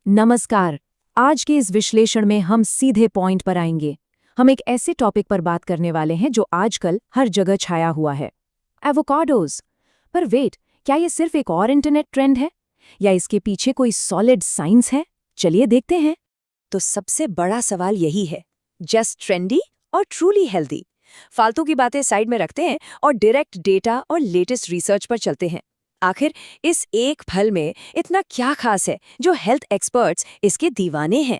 नमस्कार। आज के इस विश्लेषण में हम सीधे पॉइंट पर आएंगे। हम एक ऐसे टॉपिक पर बात करने वाले हैं जो आजकल हर जगह छाया हुआ है, एवोकाडोज। पर वेट, क्या ये सिर्फ एक और इंटरनेट ट्रेंड है या इसके पीछे कोई सॉलिड साइंस है? चलिए देखते हैं। तो सबसे बड़ा सवाल यही है, जस्ट ट्रेंडी और ट्रूली हेल्दी? फालतू की बातें साइड में रखते हैं और डायरेक्ट डेटा और लेटेस्ट रिसर्च पर चलते हैं। आखिर इस एक फल में इतना क्या खास है जो हेल्थ एक्सपर्ट्स इसके दीवाने हैं?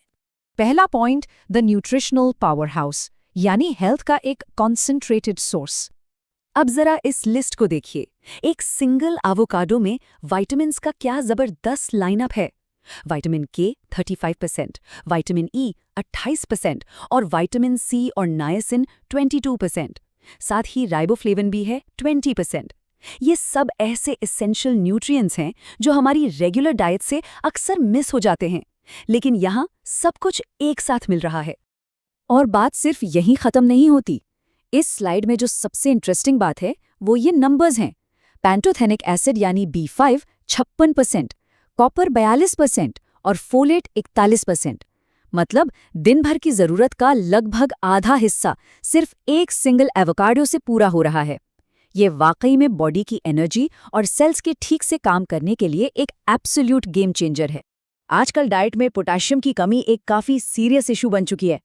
पहला point, the nutritional power house, यानी हेल्थ का एक कॉन्सेंट्रेटेड सोर्स। अब जरा इस लिस्ट को देखिए। एक सिंगल एवोकाडो में विटामिन्स का क्या जबरदस्त लाइनअप है। विटामिन के 35%, विटामिन ई 28% और विटामिन सी और नायसिन 22%। साथ ही राइबोफ्लेविन भी है 20%। ये सब ऐसे एसेंशियल न्यूट्रिएंट्स हैं जो हमारी रेगुलर डाइट से अक्सर मिस हो जाते हैं, लेकिन यहाँ सब कुछ एक साथ मिल रहा है। और बात सिर्फ यहीं खत्म नहीं होती। इस स्लाइड में जो सबसे इंटरेस्टिंग बात है वो ये नंबर्स हैं। पैंटोथेनिक एसिड यानी B5 56%, कॉपर 42% और फोलेट 41%। मतलब दिन भर की जरूरत का लगभग आधा हिस्सा सिर्फ एक सिंगल एवोकाडो से पूरा हो रहा है। ये वाकई में बॉडी की एनर्जी और सेल्स के ठीक से काम करने के लिए एक एब्सोल्यूट गेम चेंजर है। आजकल डाइट में पोटेशियम की कमी एक काफी सीरियस इशू बन चुकी है।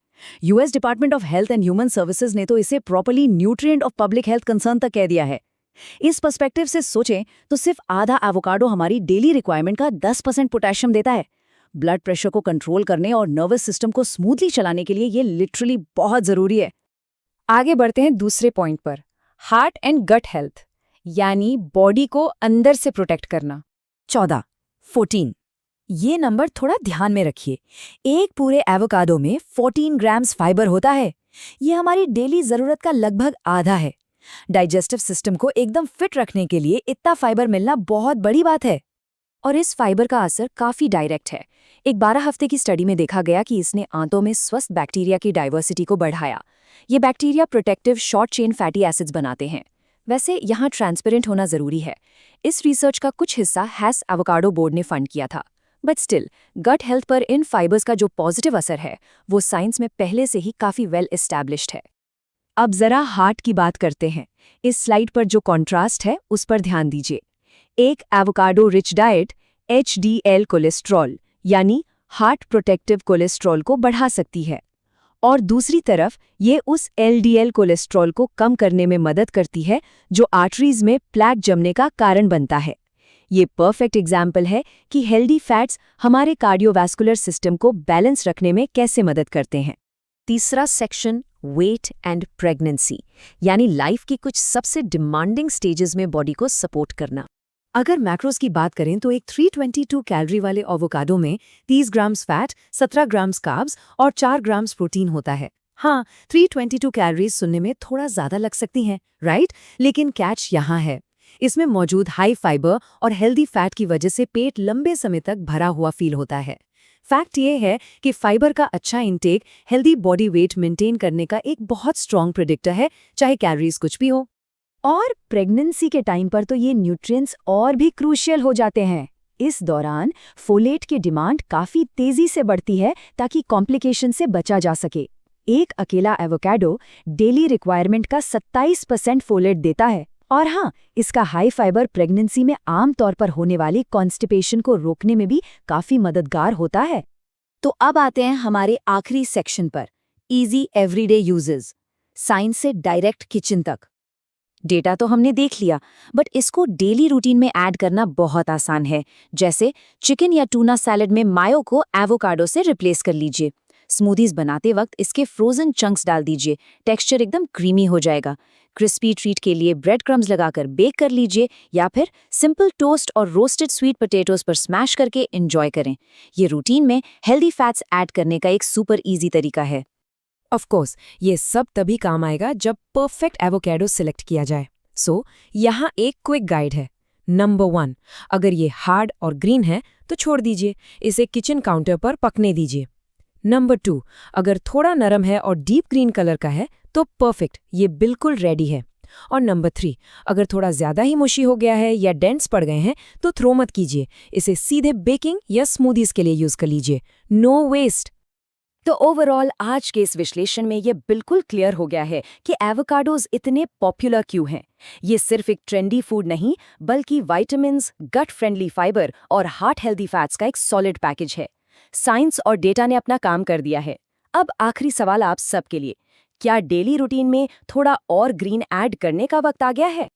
US department of health and human services ने तो इसे properly nutrient of public health concern तक कह दिया है। इस पर्सपेक्टिव से सोचें तो सिर्फ आधा एवोकाडो हमारी डेली रिक्वायरमेंट का 10% पोटेशियम देता है। ब्लड प्रेशर को कंट्रोल करने और नर्वस सिस्टम को स्मूथली चलाने के लिए ये लिटरली बहुत जरूरी है। आगे बढ़ते हैं दूसरे पॉइंट पर, हार्ट एंड गट हेल्थ, यानी बॉडी को अंदर से प्रोटेक्ट करना। 14 ये नंबर थोड़ा ध्यान में रखिए। एक पूरे एवोकाडो में 14 ग्राम्स फाइबर होता है। ये हमारी डेली जरूरत का लगभग आधा है। डाइजेस्टिव सिस्टम को एकदम फिट रखने के लिए इतना फाइबर मिलना बहुत बड़ी बात है। और इस फाइबर का असर काफी डायरेक्ट है। एक 12 हफ्ते की स्टडी में देखा गया कि इसने आंतों में स्वस्थ बैक्टीरिया की डाइवर्सिटी को बढ़ाया। ये bacteria protective short chain fatty acids बनाते हैं। वैसे यहाँ ट्रांसपेरेंट होना जरूरी है। इस रिसर्च का कुछ हिस्सा हैस एवोकाडो बोर्ड ने फंड किया था, बट स्टिल गट हेल्थ पर इन फाइबर्स का जो पॉजिटिव असर है वो साइंस में पहले से ही काफी वेल एस्टैब्लिश्ड है। अब जरा हार्ट की बात करते हैं। इस स्लाइड पर जो कॉन्ट्रास्ट है उस पर ध्यान दीजिए। एक avocado rich diet HDL cholesterol यानी हार्ट प्रोटेक्टिव कोलेस्ट्रॉल को बढ़ा सकती है, और दूसरी तरफ ये उस LDL कोलेस्ट्रॉल को कम करने में मदद करती है जो आर्टरीज में प्लैक जमने का कारण बनता है। ये परफेक्ट एग्जाम्पल है कि हेल्दी फैट्स हमारे कार्डियोवैस्कुलर सिस्टम को बैलेंस रखने में कैसे मदद करते हैं। तीसरा सेक्शन, वेट एंड प्रेगनेंसी, यानी लाइफ की कुछ सबसे डिमांडिंग स्टेजेस में बॉडी को सपोर्ट करना। अगर मैक्रोज की बात करें तो एक 322 कैलोरी वाले एवोकाडो में 30 ग्राम्स फैट, 17 ग्राम्स कार्ब्स और 4 ग्राम्स प्रोटीन होता है। हाँ, 322 कैलोरीज सुनने में थोड़ा ज्यादा लग सकती हैं, राइट? लेकिन कैच यहाँ है, इसमें मौजूद हाई फाइबर और हेल्दी फैट की वजह से पेट लंबे समय तक भरा हुआ फील होता है। फैक्ट ये है कि फाइबर का अच्छा intake healthy body weight maintain करने का एक बहुत स्ट्रॉन्ग प्रेडिक्टर है, चाहे कैलोरीज कुछ भी हो। और प्रेगनेंसी के टाइम पर तो ये न्यूट्रिएंट्स और भी क्रूशियल हो जाते हैं। इस दौरान फोलेट की डिमांड काफी तेजी से बढ़ती है ताकि कॉम्प्लिकेशन से बचा जा सके। एक अकेला एवोकाडो डेली रिक्वायरमेंट का 27% फोलेट देता है। और हाँ, इसका हाई फाइबर प्रेगनेंसी में आमतौर पर होने वाली कॉन्स्टिपेशन को रोकने में भी काफी मददगार होता है। तो अब आते हैं हमारे आखिरी सेक्शन पर, इजी एवरीडे यूजेस, साइंस से डायरेक्ट किचन तक। डेटा तो हमने देख लिया, बट इसको डेली रूटीन में ऐड करना बहुत आसान है। जैसे चिकन या टूना सैलेड में मायो को एवोकाडो से रिप्लेस कर लीजिए। स्मूदीज बनाते वक्त इसके फ्रोजन चंक्स डाल दीजिए, टेक्सचर एकदम क्रीमी हो जाएगा। क्रिस्पी ट्रीट के लिए ब्रेड क्रम्स लगाकर बेक कर लीजिए, या फिर सिंपल टोस्ट और रोस्टेड स्वीट पोटैटोज पर स्मैश करके एंजॉय करें। ये रूटीन में हेल्दी फैट्स ऐड करने का एक सुपर इजी तरीका है। ऑफ कोर्स ये सब तभी काम आएगा जब परफेक्ट एवोकाडो सिलेक्ट किया जाए। सो यहाँ एक क्विक गाइड है। नंबर 1, अगर ये हार्ड और ग्रीन है तो छोड़ दीजिए, इसे किचन काउंटर पर पकने दीजिए। नंबर 2, अगर थोड़ा नरम है और डीप ग्रीन कलर का है तो परफेक्ट, ये बिल्कुल रेडी है। और नंबर 3, अगर थोड़ा ज़्यादा ही मुशी हो गया है या डेंट्स पड़ गए हैं तो थ्रो मत कीजिए, इसे सीधे बेकिंग या स्मूदीज के लिए यूज़ कर लीजिए। No waste. तो ओवरऑल आज के इस विश्लेषण में ये बिल्कुल क्लियर हो गया है कि एवोकाडोज इतने पॉपुलर क्यों हैं। ये सिर्फ एक ट्रेंडी फूड नहीं, बल्कि विटामिन्स, गट फ्रेंडली फाइबर और हार्ट हेल्दी फैट्स का एक सॉलिड पैकेज है। साइंस और डेटा ने अपना काम कर दिया है। अब आखिरी सवाल आप सबके लिए, क्या डेली रूटीन में थोड़ा और ग्रीन ऐड करने का वक्त आ गया है?